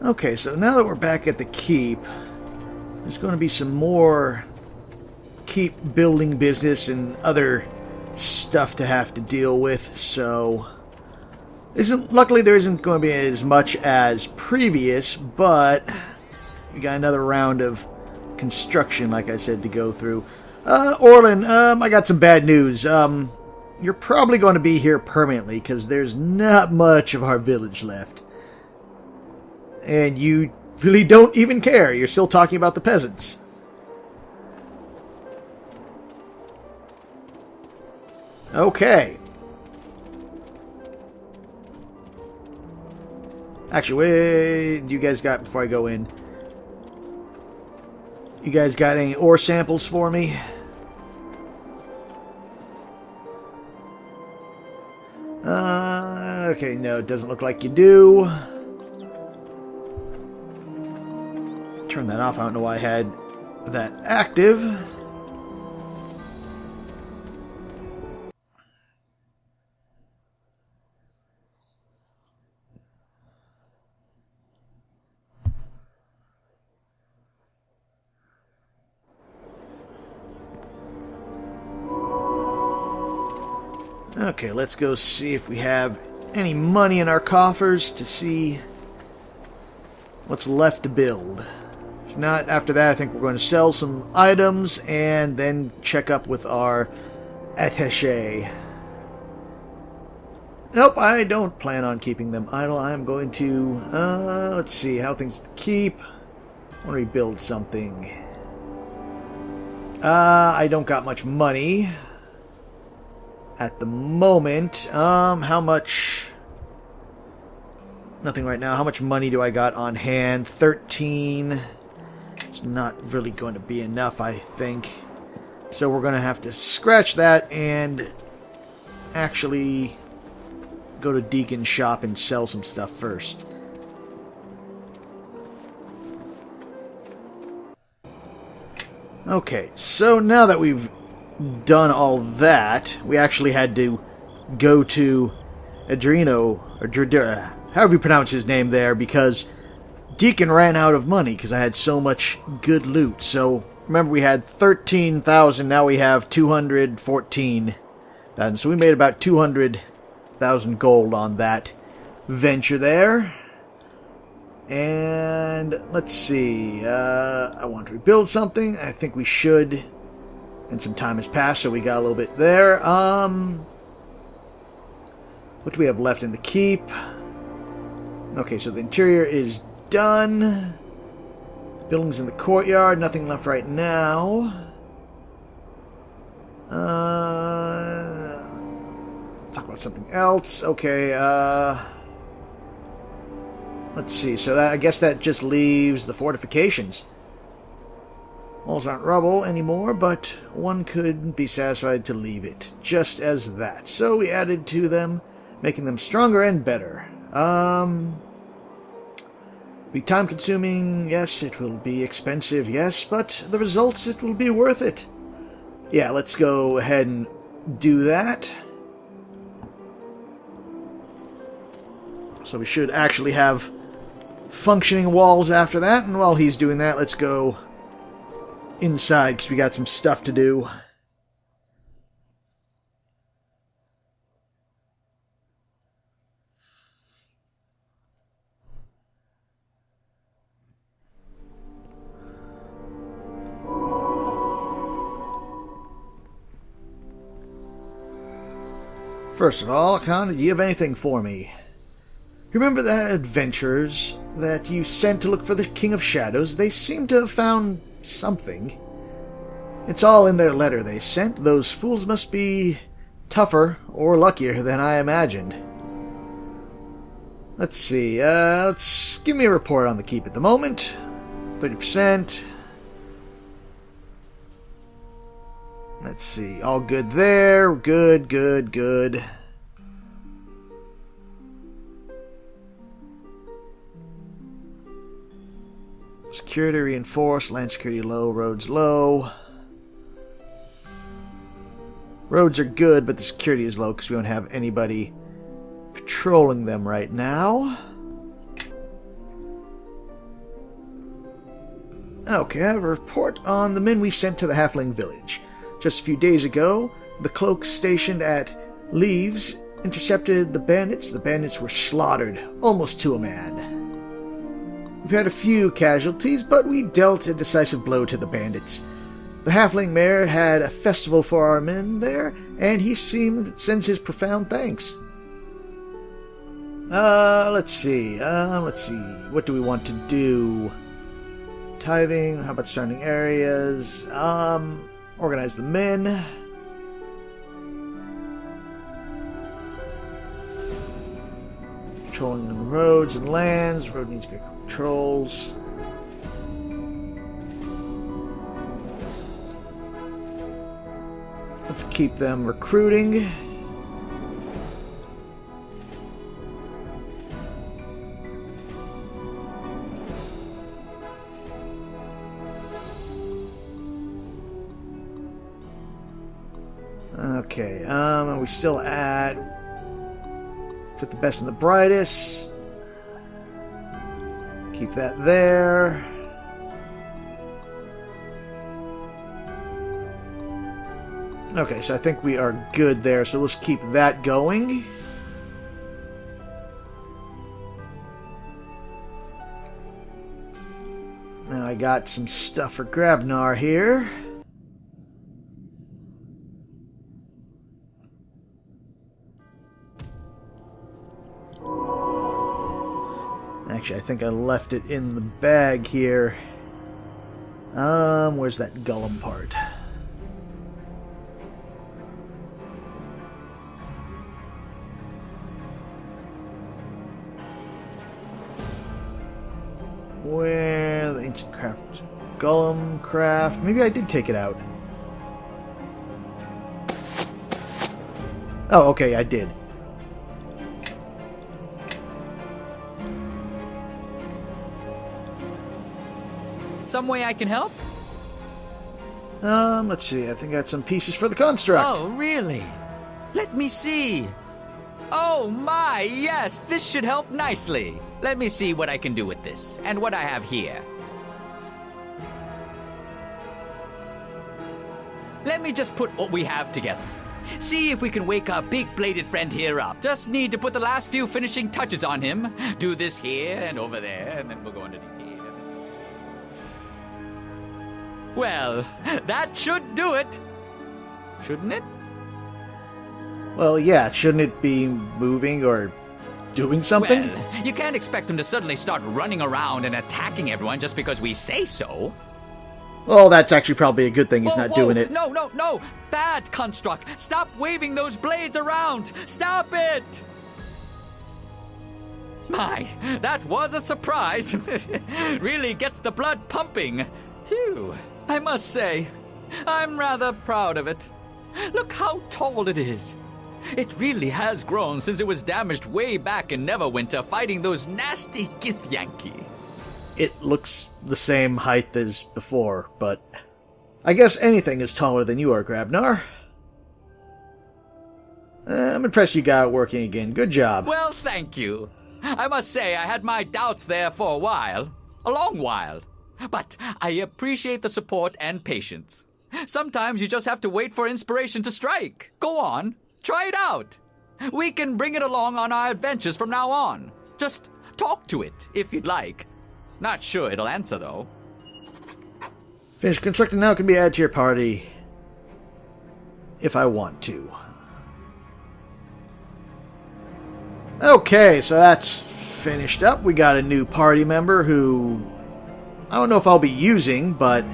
Okay, so now that we're back at the keep, there's going to be some more keep building business and other stuff to have to deal with, so luckily there isn't going to be as much as previous, but we got another round of construction, like I said, to go through. Orlin, I got some bad news. You're probably going to be here permanently, because there's not much of our village left. And you really don't even care. You're still talking about the peasants. Okay. Actually, wait, you guys got, before I go in, you guys got any ore samples for me? Okay, no, it doesn't look like you do. Turn that off. I don't know why I had that active. Okay, let's go see if we have any money in our coffers to see what's left to build. If not, after that, I think we're going to sell some items and then check up with our attaché. Nope, I don't plan on keeping them idle. I'm going to, let's see, how things keep. I want to rebuild something. I don't got much money at the moment. How much? Nothing right now. How much money do I got on hand? 13. It's not really going to be enough, I think. So we're going to have to scratch that and actually go to Deacon's shop and sell some stuff first. Okay, so now that we've done all that, we actually had to go to Adreno, or however you pronounce his name there, because Deacon ran out of money because I had so much good loot. So remember, we had 13,000, now we have 214,000. So we made about 200,000 gold on that venture there. And let's see, I want to rebuild something. I think we should. And some time has passed, so we got a little bit there. What do we have left in the keep? Okay, so the interior is done. Buildings in the courtyard, nothing left right now. Talk about something else. Okay, let's see. So that, I guess that just leaves the fortifications. Walls aren't rubble anymore, but one could be satisfied to leave it just as that. So we added to them, making them stronger and better. Be time-consuming, yes. It will be expensive, yes. But the results, it will be worth it. Yeah, let's go ahead and do that. So we should actually have functioning walls after that. And while he's doing that, let's go inside, because we got some stuff to do. First of all, Khan, do you have anything for me? Remember the adventurers that you sent to look for the King of Shadows? They seem to have found something. It's all in their letter they sent. Those fools must be tougher or luckier than I imagined. Let's see. Let's give me a report on the keep at the moment. 30%. Let's see. All good there. Good, good, good. Security reinforced. Land security low. Roads low. Roads are good, but the security is low because we don't have anybody patrolling them right now. Okay, I have a report on the men we sent to the Halfling village. Just a few days ago, the cloaks stationed at Leaves intercepted the bandits. The bandits were slaughtered, almost to a man. We've had a few casualties, but we dealt a decisive blow to the bandits. The Halfling mayor had a festival for our men there, and he sends his profound thanks. Let's see. What do we want to do? Tithing, how about surrounding areas? Organize the men. Controlling the roads and lands. Road needs good controls. Let's keep them recruiting. Okay, are we still at with the best and the brightest? Keep that there. Okay, so I think we are good there, so let's keep that going. Now I got some stuff for Grabnar here. Actually, I think I left it in the bag here. Where's that Gollum part? Where the ancient craft, Gollum craft. Maybe I did take it out. Oh, okay, I did. Some way I can help? Let's see. I think I got some pieces for the construct. Oh, really? Let me see. Oh my, yes, this should help nicely. Let me see what I can do with this, and what I have here. Let me just put what we have together. See if we can wake our big-bladed friend here up. Just need to put the last few finishing touches on him. Do this here and over there, and then we'll go underneath here. Well, that should do it. Shouldn't it? Well, yeah, shouldn't it be moving or doing something? Well, you can't expect him to suddenly start running around and attacking everyone just because we say so. Well, that's actually probably a good thing he's not doing it. No! Bad construct! Stop waving those blades around! Stop it! My, that was a surprise. Really gets the blood pumping. Phew, I must say, I'm rather proud of it. Look how tall it is. It really has grown since it was damaged way back in Neverwinter fighting those nasty Githyanki. It looks the same height as before, but I guess anything is taller than you are, Grabnar. I'm impressed you got it working again. Good job. Well, thank you. I must say I had my doubts there for a while. A long while. But I appreciate the support and patience. Sometimes you just have to wait for inspiration to strike. Go on. Try it out. We can bring it along on our adventures from now on. Just talk to it, if you'd like. Not sure it'll answer, though. Finished constructing now can be added to your party if I want to. Okay, so that's finished up. We got a new party member who I don't know if I'll be using, but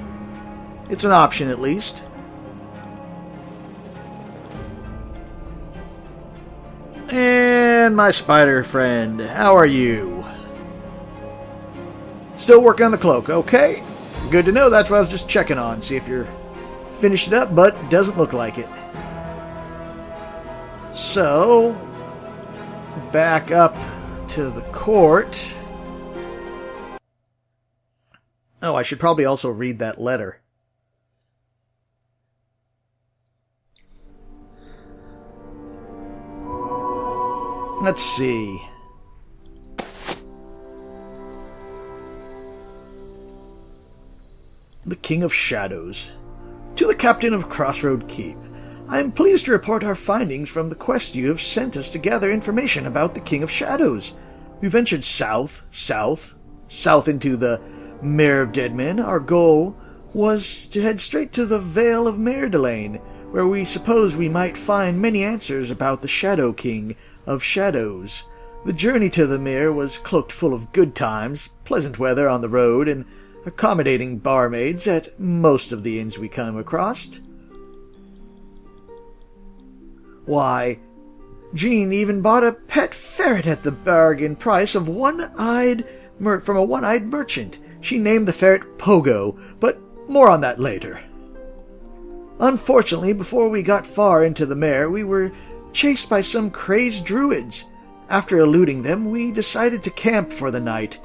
it's an option at least. And my spider friend, how are you? Still working on the cloak, okay. Good to know, that's what I was just checking on. See if you're finished it up, but doesn't look like it. So, back up to the court. Oh, I should probably also read that letter. Let's see. the King of Shadows. To the Captain of Crossroad Keep, I am pleased to report our findings from the quest you have sent us to gather information about the King of Shadows. We ventured south into the Mare of Dead Men. Our goal was to head straight to the Vale of Mare-Delane, where we supposed we might find many answers about the Shadow King of Shadows. The journey to the Mere was cloaked full of good times, pleasant weather on the road, and accommodating barmaids at most of the inns we come across. Why, Jean even bought a pet ferret at the bargain price of from a one-eyed merchant. She named the ferret Pogo, but more on that later. Unfortunately, before we got far into the Mare, we were chased by some crazed druids. After eluding them, we decided to camp for the night.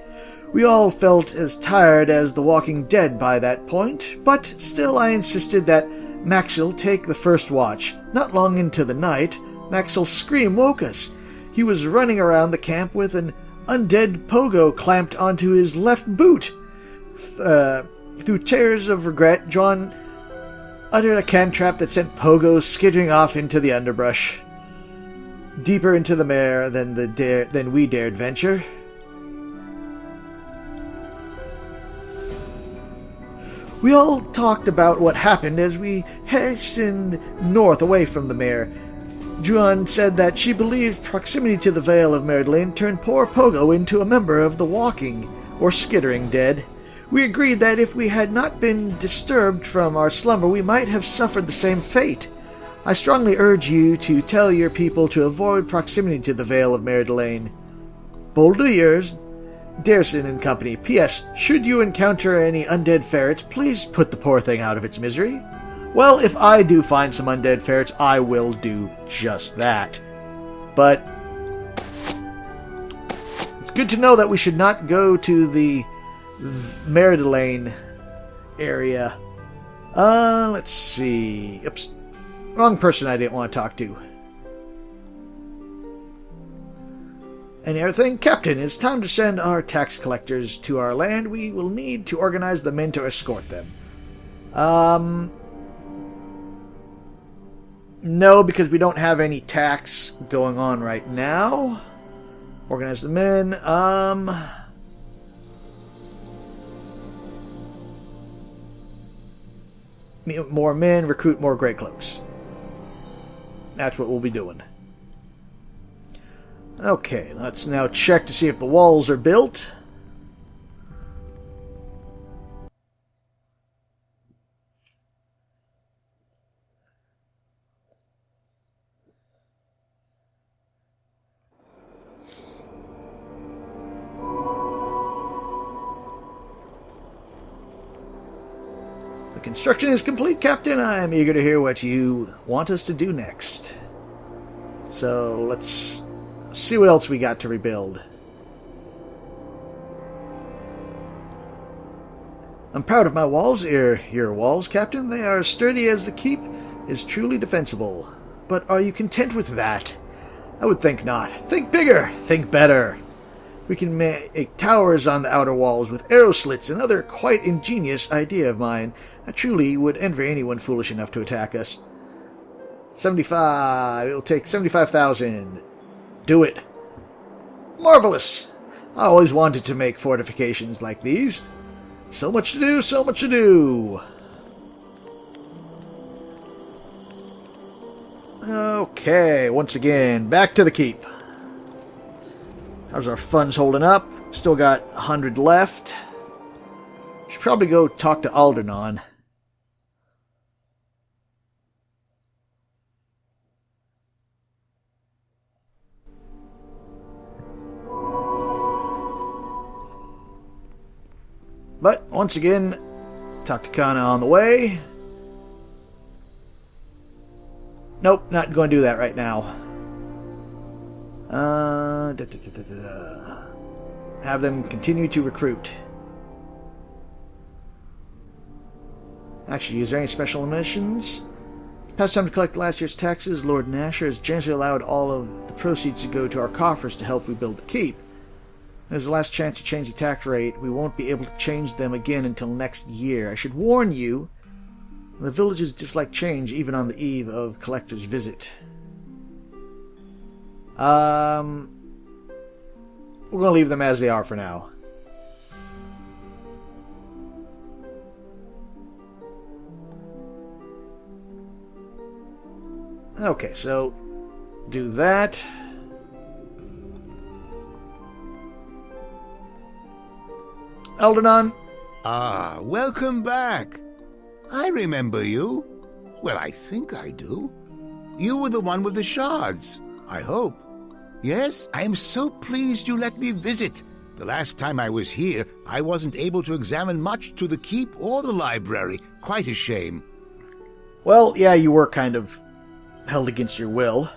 We all felt as tired as the Walking Dead by that point, but still I insisted that Maxil take the first watch. Not long into the night, Maxil's scream woke us. He was running around the camp with an undead Pogo clamped onto his left boot. Through tears of regret, John uttered a cantrap that sent Pogo skittering off into the underbrush, deeper into the Mare than we dared venture. We all talked about what happened as we hastened north away from the Mare. Juan said that she believed proximity to the Vale of Mare-Delane turned poor Pogo into a member of the Walking, or Skittering Dead. We agreed that if we had not been disturbed from our slumber, we might have suffered the same fate. I strongly urge you to tell your people to avoid proximity to the Vale of Mare-Delane. Boldly yours, Darson and Company. P.S. Should you encounter any undead ferrets, please put the poor thing out of its misery. Well, if I do find some undead ferrets, I will do just that. But it's good to know that we should not go to the Mare-Delane area. Let's see. Oops. Wrong person I didn't want to talk to. Any other thing? Captain, it's time to send our tax collectors to our land. We will need to organize the men to escort them. No, because we don't have any tax going on right now. Organize the men. More men, recruit more Grey Cloaks. That's what we'll be doing. Okay, let's now check to see if the walls are built. The construction is complete, Captain. I am eager to hear what you want us to do next. So, let's see what else we got to rebuild. I'm proud of my walls, your walls, Captain. They are as sturdy as the keep is truly defensible. But are you content with that? I would think not. Think bigger, think better. We can make towers on the outer walls with arrow slits, another quite ingenious idea of mine. I truly would envy anyone foolish enough to attack us. 75. It'll take 75,000. Do it. Marvelous. I always wanted to make fortifications like these. So much to do, so much to do. Okay, once again, back to the keep. How's our funds holding up? Still got 100 left. Should probably go talk to Aldernon. But, once again, talk to Kana on the way. Nope, not going to do that right now. Have them continue to recruit. Actually, is there any special missions? Past time to collect last year's taxes, Lord Nasher has generously allowed all of the proceeds to go to our coffers to help rebuild the keep. There's the last chance to change the tax rate. We won't be able to change them again until next year. I should warn you, the villagers dislike change even on the eve of collector's visit. We're going to leave them as they are for now. Okay, so do that. Aldernon? Ah, welcome back. I remember you. Well, I think I do. You were the one with the shards, I hope. Yes, I am so pleased you let me visit. The last time I was here, I wasn't able to examine much to the keep or the library. Quite a shame. Well, yeah, you were kind of held against your will.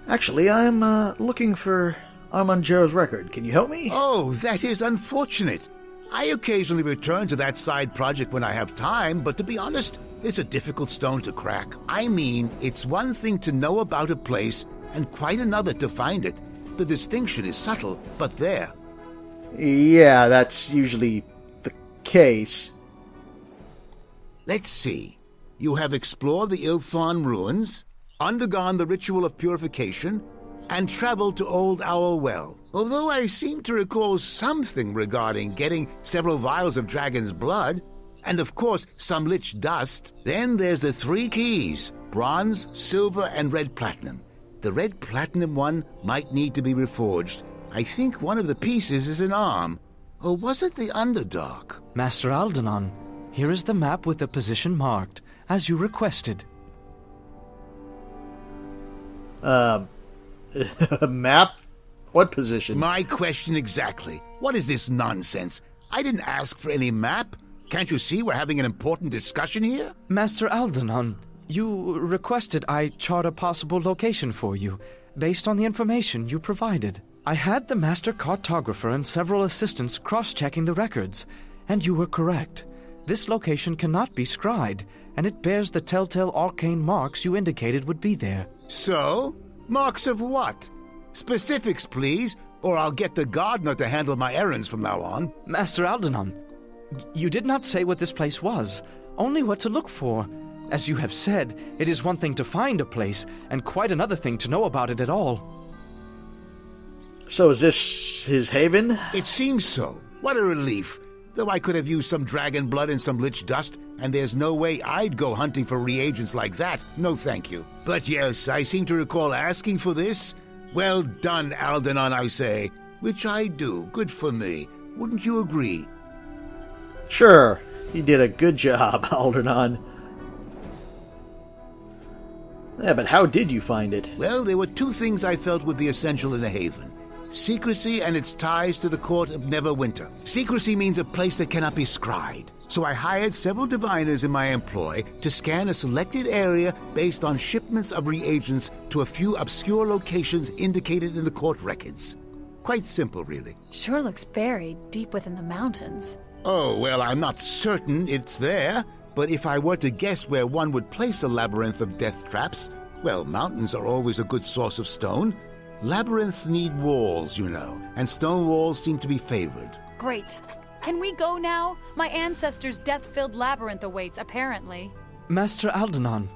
Actually, I'm looking for Armangero's record. Can you help me? Oh, that is unfortunate. I occasionally return to that side project when I have time, but to be honest, it's a difficult stone to crack. I mean, it's one thing to know about a place, and quite another to find it. The distinction is subtle, but there. Yeah, that's usually the case. Let's see. You have explored the Ilfon ruins, undergone the ritual of purification, and traveled to Old Owl Well. Although I seem to recall something regarding getting several vials of dragon's blood, and of course some lich dust, then there's the 3 keys: bronze, silver, and red platinum. The red platinum one might need to be reforged. I think one of the pieces is an arm. Or was it the Underdark? Master Aldenon, here is the map with the position marked, as you requested. Map? What position? My question exactly. What is this nonsense? I didn't ask for any map. Can't you see we're having an important discussion here? Master Aldenon, you requested I chart a possible location for you, based on the information you provided. I had the master cartographer and several assistants cross-checking the records, and you were correct. This location cannot be scryed, and it bears the telltale arcane marks you indicated would be there. So? Marks of what? Specifics, please, or I'll get the gardener to handle my errands from now on. Master Aldenon, you did not say what this place was, only what to look for. As you have said, it is one thing to find a place, and quite another thing to know about it at all. So is this his haven? It seems so. What a relief. Though I could have used some dragon blood and some lich dust, and there's no way I'd go hunting for reagents like that. No thank you. But yes, I seem to recall asking for this. Well done, Aldenon, I say. Which I do. Good for me. Wouldn't you agree? Sure. You did a good job, Aldernon. Yeah, but how did you find it? Well, there were 2 things I felt would be essential in a haven. Secrecy and its ties to the court of Neverwinter. Secrecy means a place that cannot be scryed. So I hired several diviners in my employ to scan a selected area based on shipments of reagents to a few obscure locations indicated in the court records. Quite simple, really. Sure looks buried deep within the mountains. Oh, well, I'm not certain it's there, but if I were to guess where one would place a labyrinth of death traps, well, mountains are always a good source of stone. Labyrinths need walls, you know, and stone walls seem to be favored. Great. Can we go now? My ancestors' death-filled labyrinth awaits, apparently. Master Aldenon,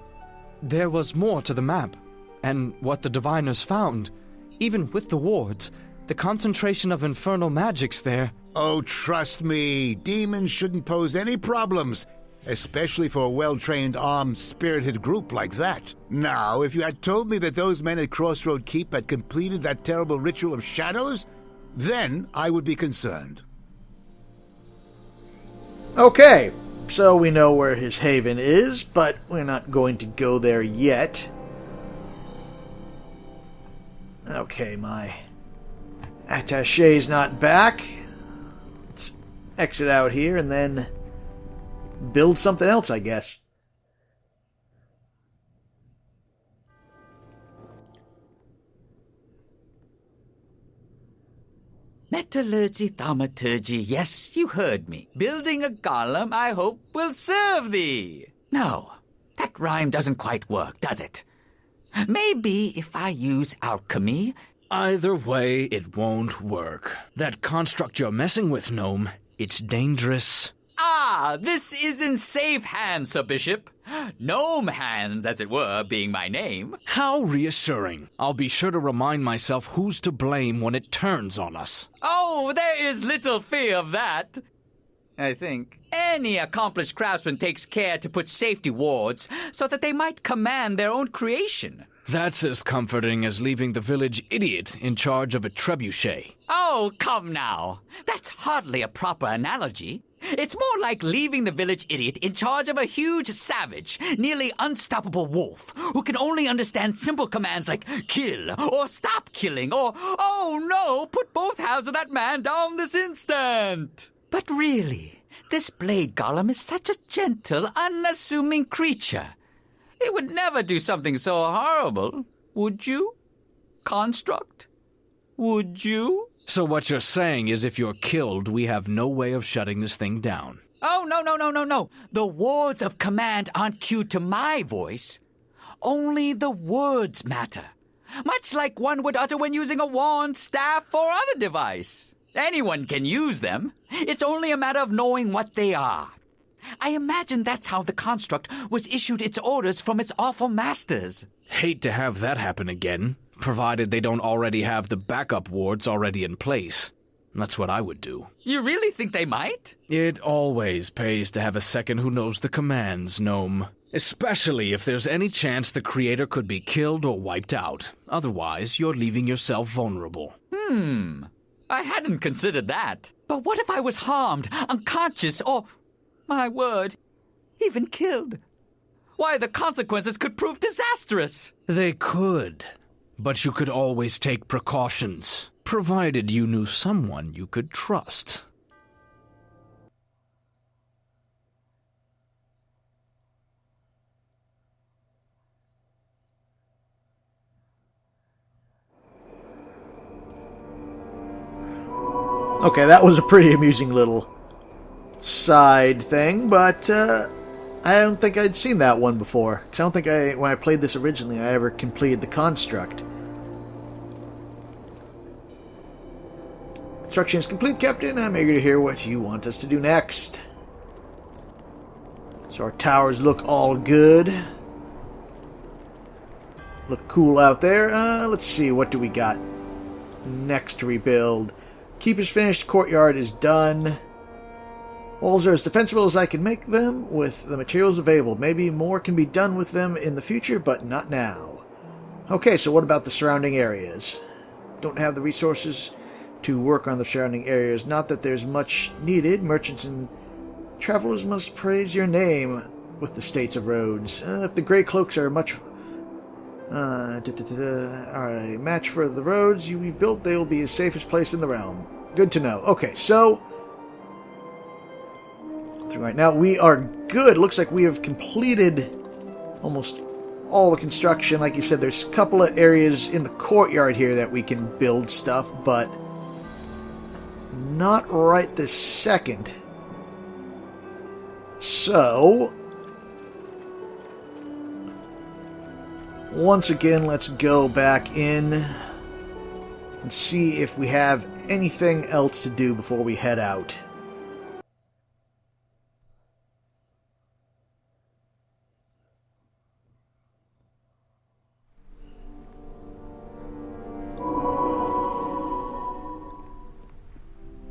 there was more to the map, and what the diviners found. Even with the wards, the concentration of infernal magics there. Oh, trust me, demons shouldn't pose any problems, especially for a well-trained, armed, spirited group like that. Now, if you had told me that those men at Crossroad Keep had completed that terrible ritual of shadows, then I would be concerned. Okay, so we know where his haven is, but we're not going to go there yet. Okay, my attaché's not back. Let's exit out here and then build something else, I guess. Metallurgy, thaumaturgy, yes, you heard me. Building a golem, I hope, will serve thee. No, that rhyme doesn't quite work, does it? Maybe if I use alchemy, Either way, it won't work. That construct you're messing with, Gnome, it's dangerous. Ah, this is in safe hands, Sir Bishop. Gnome hands, as it were, being my name. How reassuring. I'll be sure to remind myself who's to blame when it turns on us. Oh, there is little fear of that. I think. Any accomplished craftsman takes care to put safety wards so that they might command their own creation. That's as comforting as leaving the village idiot in charge of a trebuchet. Oh, come now. That's hardly a proper analogy. It's more like leaving the village idiot in charge of a huge savage, nearly unstoppable wolf, who can only understand simple commands like kill, or stop killing, or, oh no, put both halves of that man down this instant. But really, this blade golem is such a gentle, unassuming creature. It would never do something so horrible, would you? Construct? Would you? So what you're saying is if you're killed, we have no way of shutting this thing down. Oh, no. The wards of command aren't cued to my voice. Only the words matter. Much like one would utter when using a wand, staff, or other device. Anyone can use them. It's only a matter of knowing what they are. I imagine that's how the construct was issued its orders from its awful masters. Hate to have that happen again, provided they don't already have the backup wards already in place. That's what I would do. You really think they might? It always pays to have a second who knows the commands, Gnome. Especially if there's any chance the creator could be killed or wiped out. Otherwise, you're leaving yourself vulnerable. I hadn't considered that. But what if I was harmed, unconscious, or, my word, even killed? Why, the consequences could prove disastrous. They could. But you could always take precautions, provided you knew someone you could trust. Okay, that was a pretty amusing little side thing, but I don't think I'd seen that one before. 'Cause I don't think when I played this originally, I ever completed the construct. Construction is complete, Captain. I'm eager to hear what you want us to do next. So our towers look all good. Look cool out there. Let's see, what do we got next to rebuild? Keep is finished, courtyard is done. Walls are as defensible as I can make them with the materials available. Maybe more can be done with them in the future, but not now. Okay, so what about the surrounding areas? Don't have the resources to work on the surrounding areas. Not that there's much needed. Merchants and travelers must praise your name with the states of roads. If the Grey Cloaks are much... Alright, match for the roads you've built, they will be the safest place in the realm. Good to know. Okay, so... right now we are good. Looks like we have completed almost all the construction. Like you said, there's a couple of areas in the courtyard here that we can build stuff, but not right this second. So, once again, let's go back in and see if we have anything else to do before we head out.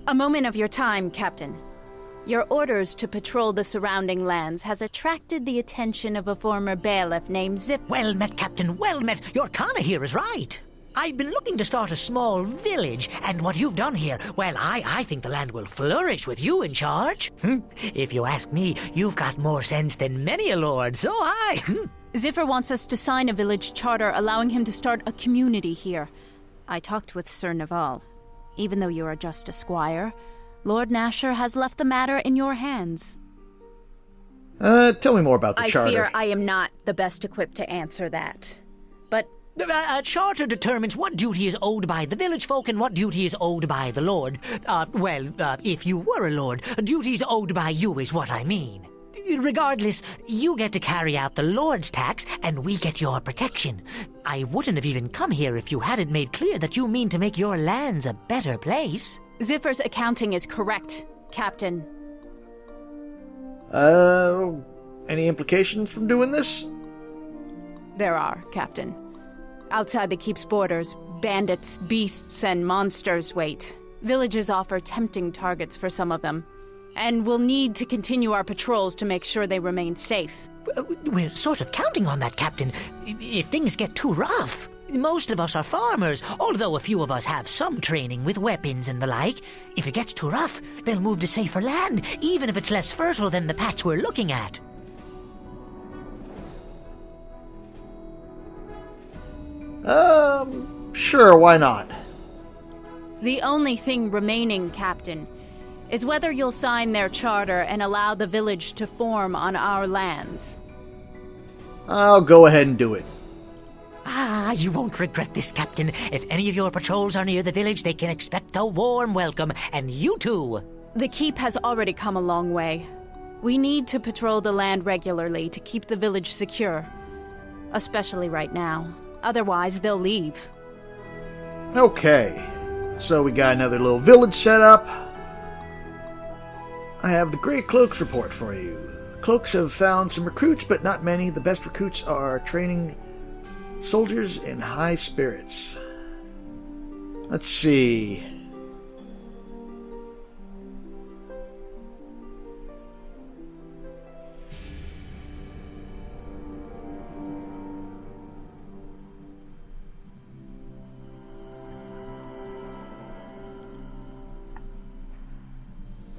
A moment of your time, Captain. Your orders to patrol the surrounding lands has attracted the attention of a former bailiff named Zip. Well met, Captain, well met. Your Kana here is right. I've been looking to start a small village, and what you've done here, well, I think the land will flourish with you in charge. If you ask me, you've got more sense than many a lord, so Ziffer wants us to sign a village charter allowing him to start a community here. I talked with Sir Naval. Even though you are just a squire, Lord Nasher has left the matter in your hands. Tell me more about the charter. I fear I am not the best equipped to answer that. But a charter determines what duty is owed by the village folk and what duty is owed by the lord. If you were a lord, duties owed by you is what I mean. Regardless, you get to carry out the lord's tax, and we get your protection. I wouldn't have even come here if you hadn't made clear that you mean to make your lands a better place. Ziffer's accounting is correct, Captain. Any implications from doing this? There are, Captain. Outside the keep's borders, bandits, beasts, and monsters wait. Villages offer tempting targets for some of them, and we'll need to continue our patrols to make sure they remain safe. We're sort of counting on that, Captain, if things get too rough. Most of us are farmers, although a few of us have some training with weapons and the like. If it gets too rough, they'll move to safer land, even if it's less fertile than the patch we're looking at. Sure, why not? The only thing remaining, Captain, is whether you'll sign their charter and allow the village to form on our lands. I'll go ahead and do it. You won't regret this, Captain. If any of your patrols are near the village, they can expect a warm welcome, and you too. The keep has already come a long way. We need to patrol the land regularly to keep the village secure. Especially right now. Otherwise, they'll leave. Okay, so we got another little village set up. I have the Grey Cloaks report for you. The Cloaks have found some recruits, but not many. The best recruits are training soldiers in high spirits. Let's see.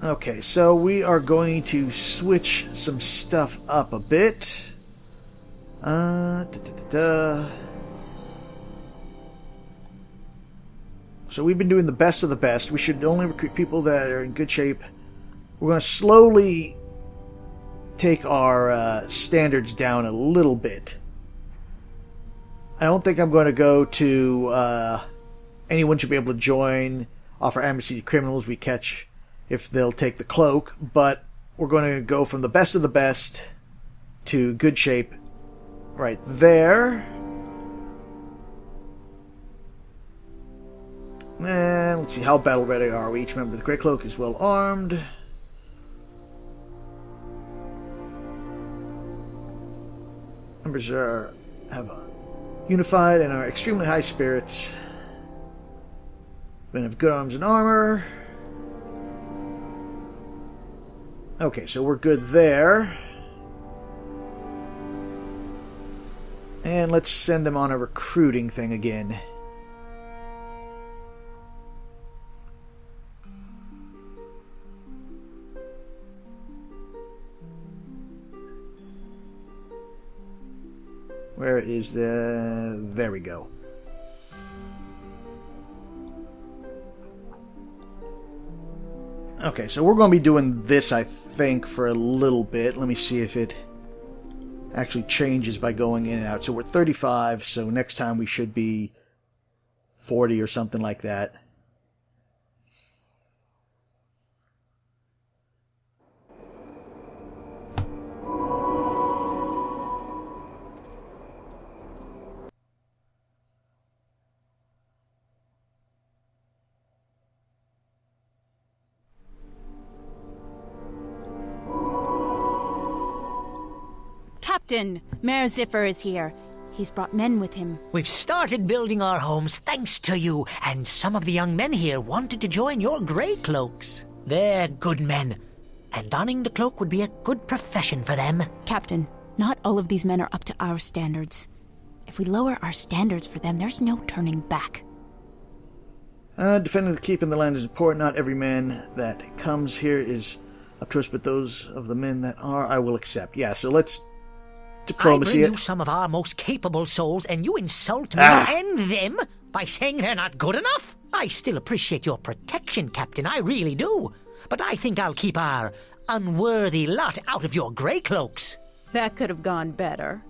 Okay, so we are going to switch some stuff up a bit. So we've been doing the best of the best. We should only recruit people that are in good shape. We're going to slowly take our standards down a little bit. I don't think I'm going to go to anyone should be able to join, offer amnesty to criminals we catch if they'll take the cloak, but we're going to go from the best of the best to good shape right there. And let's see, how battle ready are we? Each member of the Grey Cloak is well armed. Members have unified and are extremely high spirits. Men have good arms and armor. Okay, so we're good there. And let's send them on a recruiting thing again. Where is the... There we go. Okay, so we're going to be doing this, I think, for a little bit. Let me see if it actually changes by going in and out. So we're 35, so next time we should be 40 or something like that. Captain, Mayor Ziffer is here. He's brought men with him. We've started building our homes thanks to you, and some of the young men here wanted to join your Grey Cloaks. They're good men, and donning the cloak would be a good profession for them. Captain, not all of these men are up to our standards. If we lower our standards for them, there's no turning back. Defending the keep and the land is important. Not every man that comes here is up to us, but those of the men that are, I will accept. Yeah, so let's diplomacy I bring you some of our most capable souls, and you insult me and them by saying they're not good enough? I still appreciate your protection, Captain, I really do. But I think I'll keep our unworthy lot out of your Grey Cloaks. That could have gone better.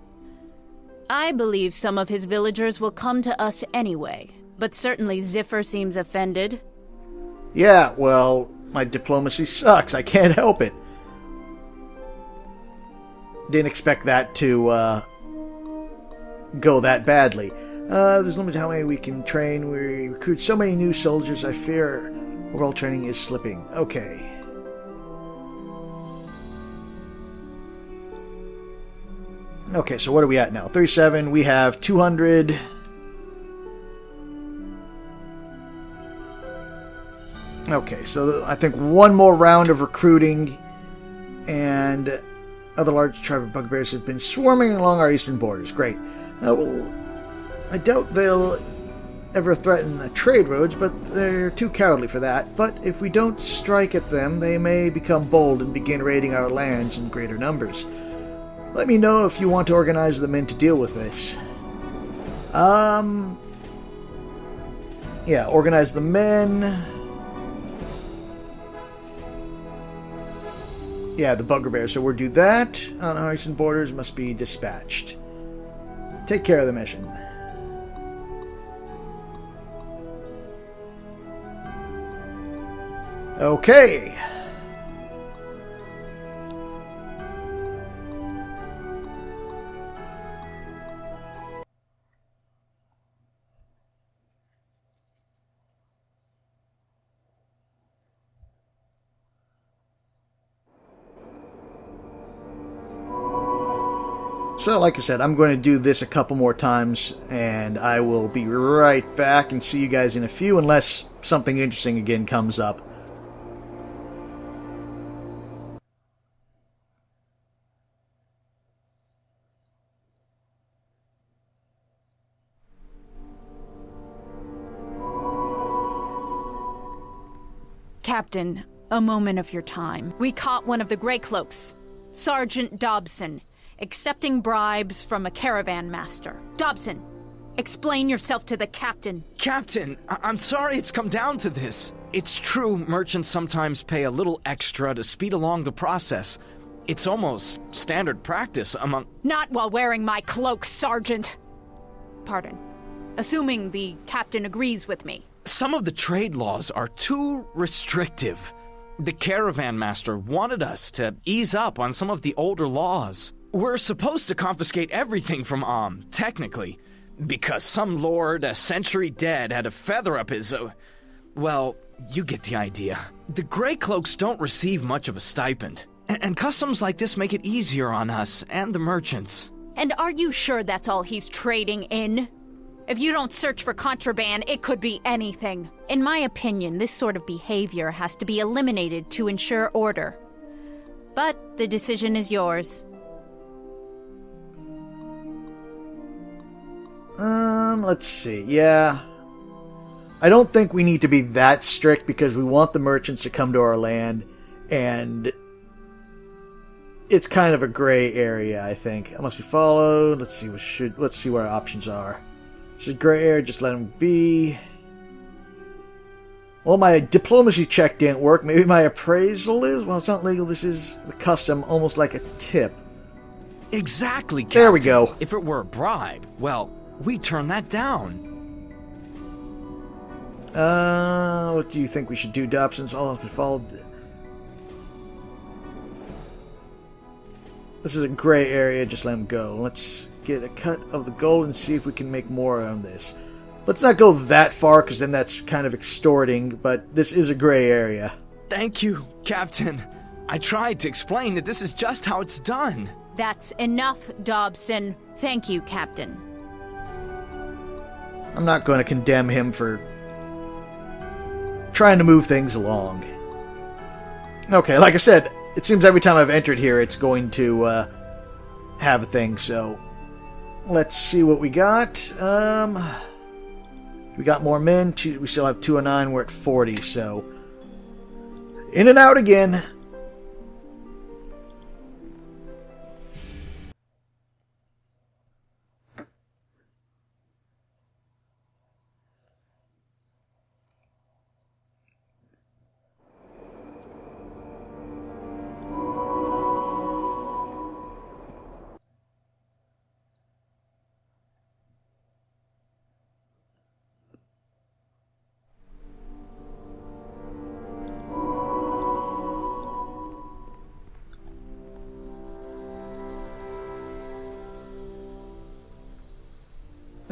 I believe some of his villagers will come to us anyway, but certainly Ziffer seems offended. Yeah, well, my diplomacy sucks. I can't help it. Didn't expect that to go that badly. There's limited how many we can train. We recruit so many new soldiers, I fear overall training is slipping. Okay. Okay, so what are we at now? 37. We have 200. Okay, so I think one more round of recruiting, and other large tribe of bugbears have been swarming along our eastern borders. Great. Well, I doubt they'll ever threaten the trade roads, but they're too cowardly for that. But if we don't strike at them, they may become bold and begin raiding our lands in greater numbers. Let me know if you want to organize the men to deal with this. Yeah, organize the men. Yeah, the bugbears. So we'll do that. On our eastern borders must be dispatched. Take care of the mission. Okay. So, like I said, I'm going to do this a couple more times, and I will be right back and see you guys in a few, unless something interesting again comes up. Captain, a moment of your time. We caught one of the Grey Cloaks, Sergeant Dobson, accepting bribes from a caravan master. Dobson, explain yourself to the captain. Captain, I'm sorry it's come down to this. It's true merchants sometimes pay a little extra to speed along the process. It's almost standard practice among... Not while wearing my cloak, Sergeant. Pardon. Assuming the captain agrees with me. Some of the trade laws are too restrictive. The caravan master wanted us to ease up on some of the older laws. We're supposed to confiscate everything from technically, because some lord a century dead had a feather up his... well, you get the idea. The Grey Cloaks don't receive much of a stipend, and customs like this make it easier on us and the merchants. And are you sure that's all he's trading in? If you don't search for contraband, it could be anything. In my opinion, this sort of behavior has to be eliminated to ensure order. But the decision is yours. Let's see. Yeah. I don't think we need to be that strict because we want the merchants to come to our land, and it's kind of a gray area, I think. It must be followed. Let's see what our options are. It's a gray area, just let them be. Well, my diplomacy check didn't work. Maybe my appraisal is? Well, it's not legal. This is the custom, almost like a tip. Exactly, Captain. There we go. If it were a bribe, well, we turn that down. What do you think we should do, Dobson's? All has been followed. This is a gray area, just let him go. Let's get a cut of the gold and see if we can make more on this. Let's not go that far, because then that's kind of extorting, but this is a gray area. Thank you, Captain. I tried to explain that this is just how it's done. That's enough, Dobson. Thank you, Captain. I'm not going to condemn him for trying to move things along. Okay, like I said, it seems every time I've entered here it's going to have a thing, so let's see what we got. We got more men. We still have 209. We're at 40, so in and out again.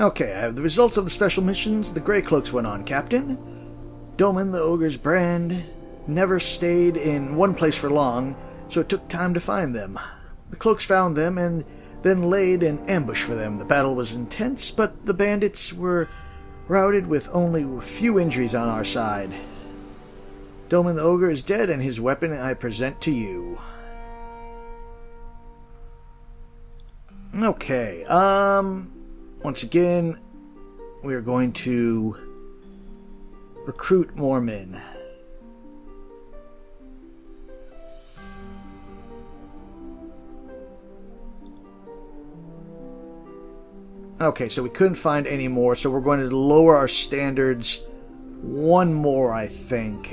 Okay, I have the results of the special missions the Grey Cloaks went on, Captain. Doman, the Ogre's brand, never stayed in one place for long, so it took time to find them. The Cloaks found them and then laid an ambush for them. The battle was intense, but the bandits were routed with only a few injuries on our side. Doman the Ogre is dead, and his weapon I present to you. Okay, once again, we are going to recruit more men. Okay, so we couldn't find any more, so we're going to lower our standards one more, I think.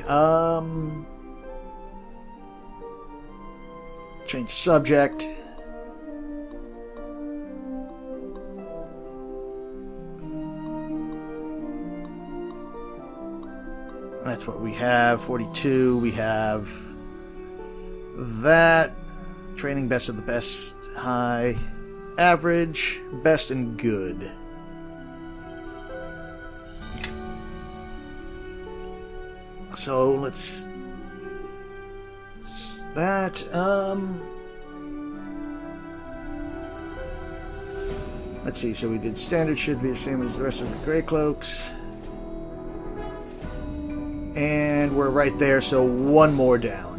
Change subject. That's what we have. 42. We have that. Training best of the best. High. Average. Best and good. So let's that. Let's see. So we did standard should be the same as the rest of the Grey Cloaks. And we're right there, so one more down.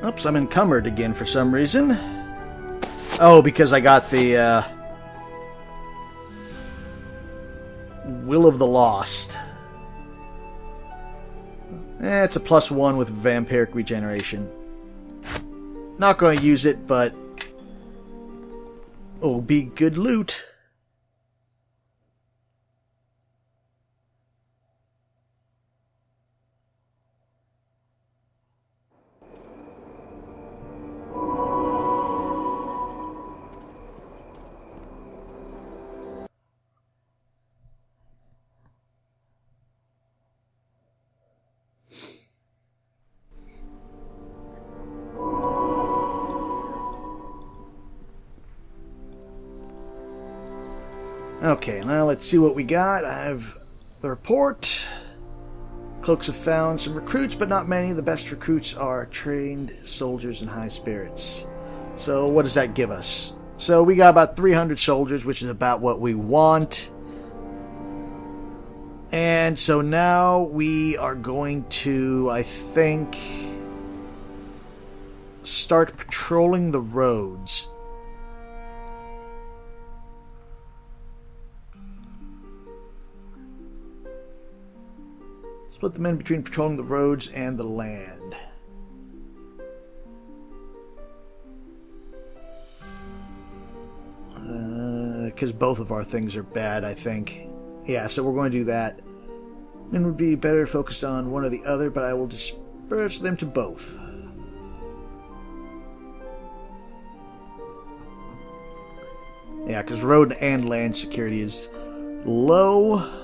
Oops, I'm encumbered again for some reason. Oh, because I got the Will of the Lost. It's a +1 with vampiric regeneration. Not going to use it, but it'll be good loot. Okay, now let's see what we got. I have the report. Cloaks have found some recruits, but not many. The best recruits are trained soldiers and high spirits. So what does that give us? So we got about 300 soldiers, which is about what we want. And so now we are going to, I think, start patrolling the roads. Split the men between patrolling the roads and the land. Because both of our things are bad, I think. Yeah, so we're going to do that. Men would be better focused on one or the other, but I will disperse them to both. Yeah, because road and land security is low.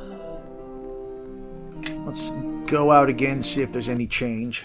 Let's go out again, see if there's any change.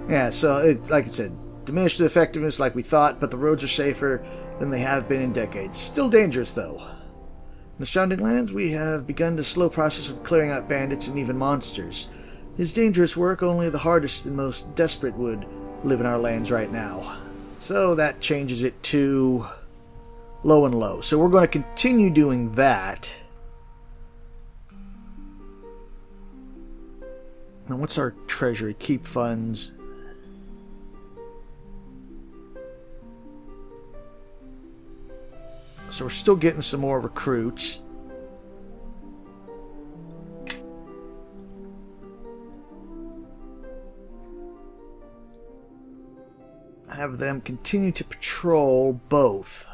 Yeah, so, like I said, diminished the effectiveness like we thought, but the roads are safer than they have been in decades. Still dangerous, though. In the surrounding lands, we have begun the slow process of clearing out bandits and even monsters. It is dangerous work, only the hardest and most desperate would live in our lands right now. So that changes it to low and low. So we're going to continue doing that. Now what's our treasury? Keep funds. So we're still getting some more recruits. Have them continue to patrol both.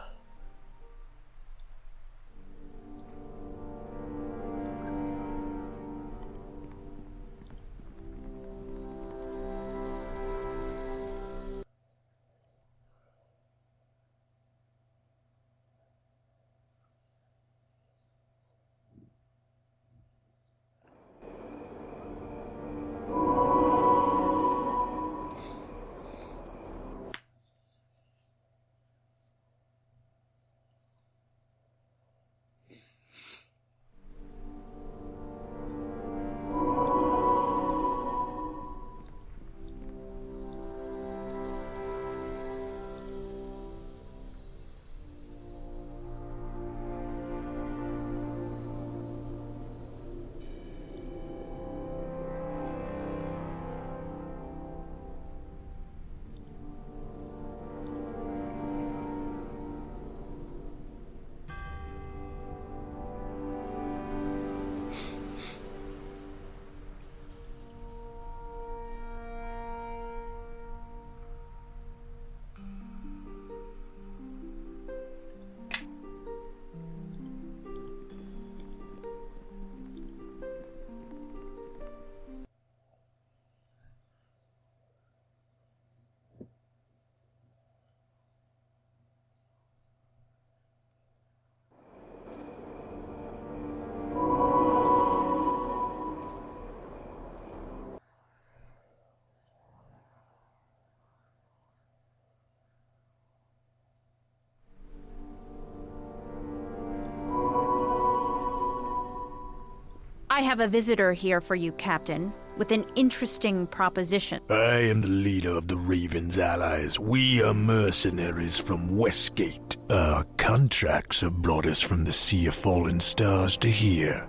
I have a visitor here for you, Captain, with an interesting proposition. I am the leader of the Raven's allies. We are mercenaries from Westgate. Our contracts have brought us from the Sea of Fallen Stars to here.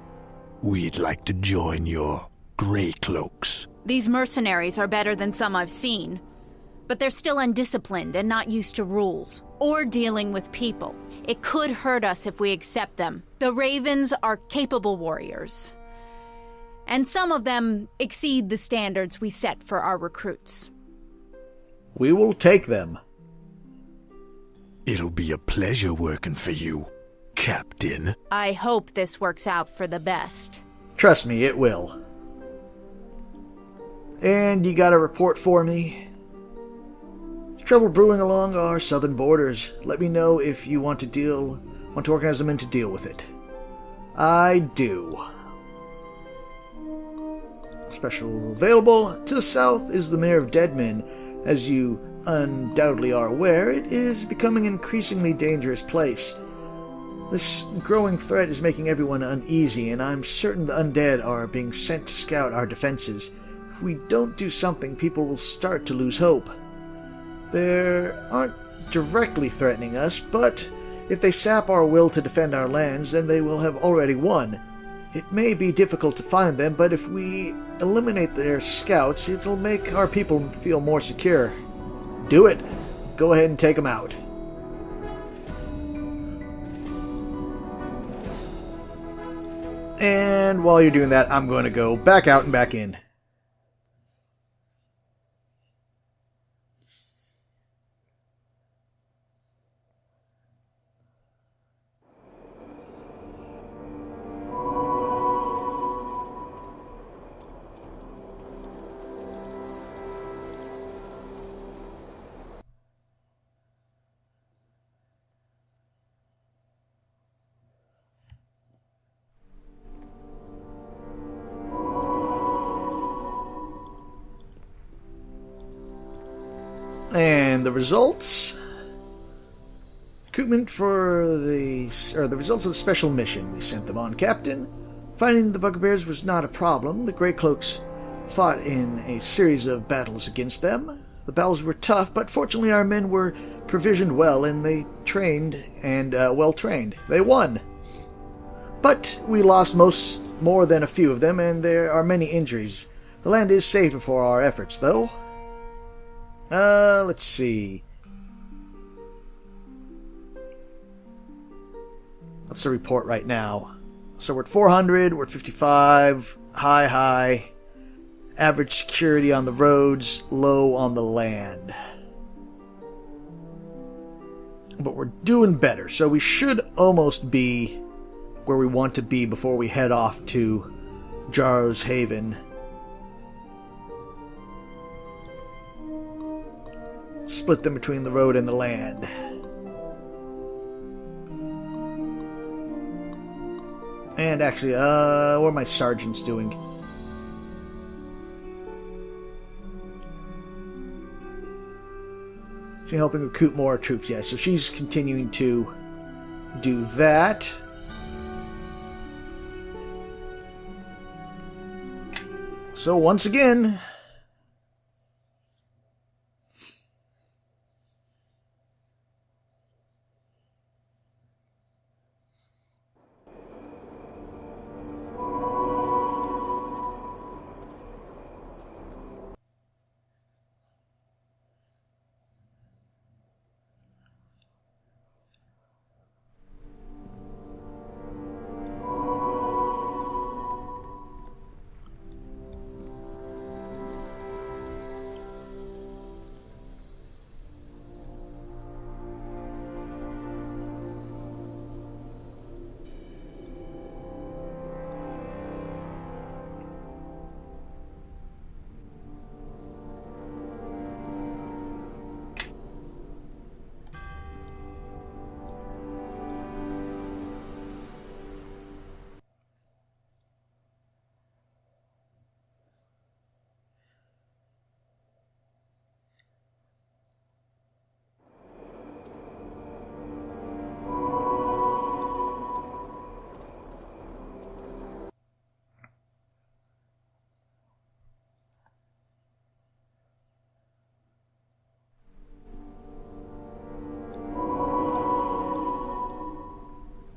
We'd like to join your Grey Cloaks. These mercenaries are better than some I've seen, but they're still undisciplined and not used to rules or dealing with people. It could hurt us if we accept them. The Ravens are capable warriors, and some of them exceed the standards we set for our recruits. We will take them. It'll be a pleasure working for you, Captain. I hope this works out for the best. Trust me, it will. And you got a report for me? Trouble brewing along our southern borders. Let me know if you want to organize them in to deal with it. I do. Special available. To the south is the Mayor of Deadman. As you undoubtedly are aware, it is becoming an increasingly dangerous place. This growing threat is making everyone uneasy, and I'm certain the undead are being sent to scout our defenses. If we don't do something, people will start to lose hope. They aren't directly threatening us, but if they sap our will to defend our lands, then they will have already won. It may be difficult to find them, but if we eliminate their scouts, it'll make our people feel more secure. Do it. Go ahead and take them out. And while you're doing that, I'm going to go back out and back in. And the results? Recruitment for the results of the special mission we sent them on, Captain. Finding the Bugbears was not a problem. The Grey Cloaks fought in a series of battles against them. The battles were tough, but fortunately our men were provisioned well and they trained and well trained. They won. But we lost more than a few of them, and there are many injuries. The land is safer for our efforts, though. Let's see. What's the report right now? So we're at 400, we're at 55, high. Average security on the roads, low on the land. But we're doing better, so we should almost be where we want to be before we head off to Jarrow's Haven. Split them between the road and the land. And actually, what are my sergeants doing? She's helping recruit more troops, yeah, so she's continuing to do that. So once again,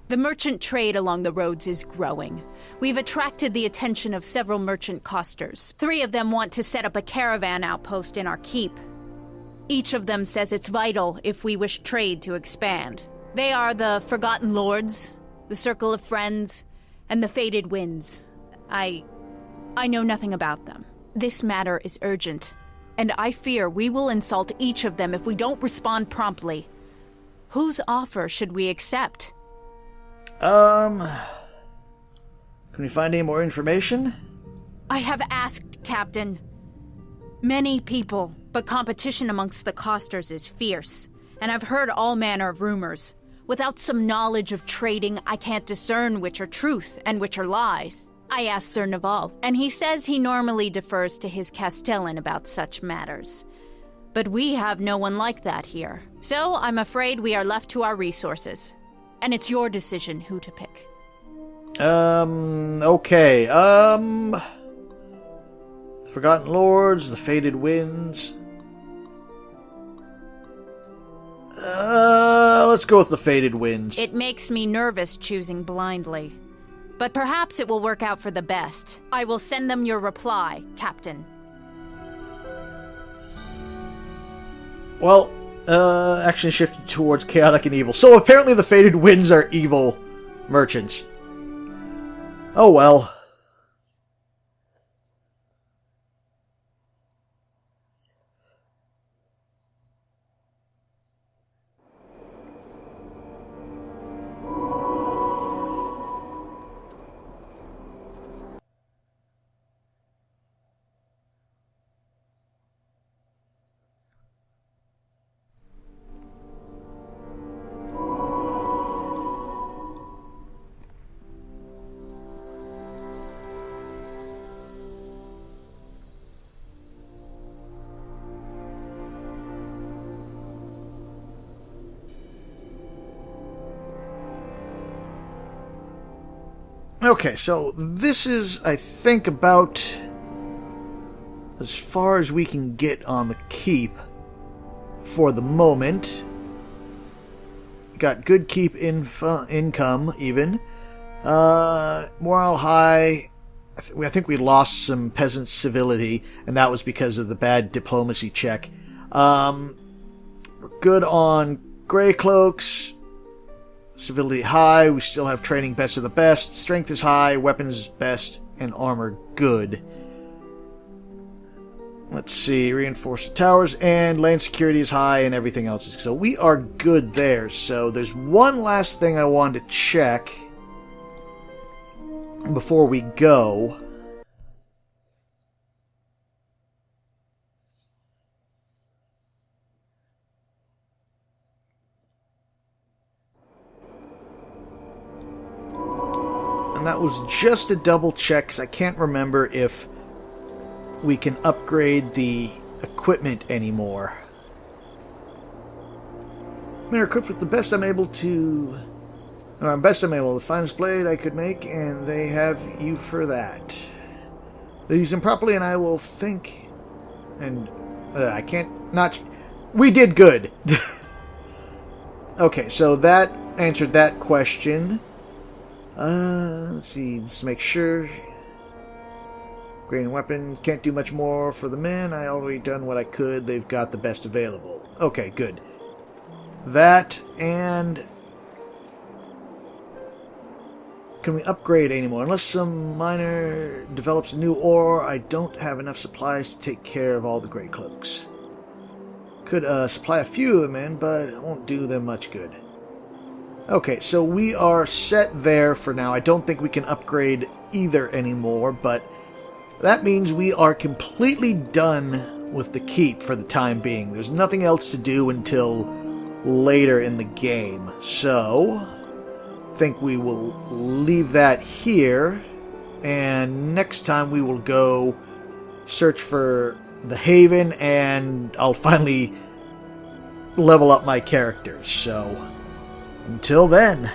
The merchant trade along the roads is growing. We've attracted the attention of several merchant costers. 3 of them want to set up a caravan outpost in our keep. Each of them says it's vital if we wish trade to expand. They are the Forgotten Lords, the Circle of Friends, and the Faded Winds. I know nothing about them. This matter is urgent, and I fear we will insult each of them if we don't respond promptly. Whose offer should we accept? Can we find any more information? I have asked, Captain. Many people, but competition amongst the costers is fierce, and I've heard all manner of rumors. Without some knowledge of trading, I can't discern which are truth and which are lies. I asked Sir Naval, and he says he normally defers to his Castellan about such matters. But we have no one like that here, so I'm afraid we are left to our resources. And it's your decision who to pick. Okay, Forgotten Lords, the Faded Winds. Let's go with the Faded Winds. It makes me nervous choosing blindly. But perhaps it will work out for the best. I will send them your reply, Captain. Well, action shifted towards chaotic and evil. So apparently the Faded Winds are evil merchants. Oh well. Okay, so this is, I think, about as far as we can get on the keep for the moment. Got good keep income, even. Morale high. I think we lost some peasant civility, and that was because of the bad diplomacy check. We're good on Grey Cloaks. Civility high. We still have training best of the best. Strength is high. Weapons best. And armor good. Let's see. Reinforce the towers. And land security is high, and everything else is... So we are good there. So there's one last thing I wanted to check before we go. And that was just a double check, because I can't remember if we can upgrade the equipment anymore. We are equipped with the best I'm able to... the finest blade I could make, and they have you for that. They use them properly, and I will think... And... I can't... Not... We did good! Okay, so that answered that question. Let's see, just make sure. Grain weapons, can't do much more for the men. I already done what I could. They've got the best available. Okay, good. That, and... Can we upgrade anymore? Unless some miner develops a new ore, I don't have enough supplies to take care of all the Grey Cloaks. Could supply a few of them in, but it won't do them much good. Okay, so we are set there for now. I don't think we can upgrade either anymore, but that means we are completely done with the keep for the time being. There's nothing else to do until later in the game. So, I think we will leave that here, and next time we will go search for the Haven, and I'll finally level up my characters. So... Until then,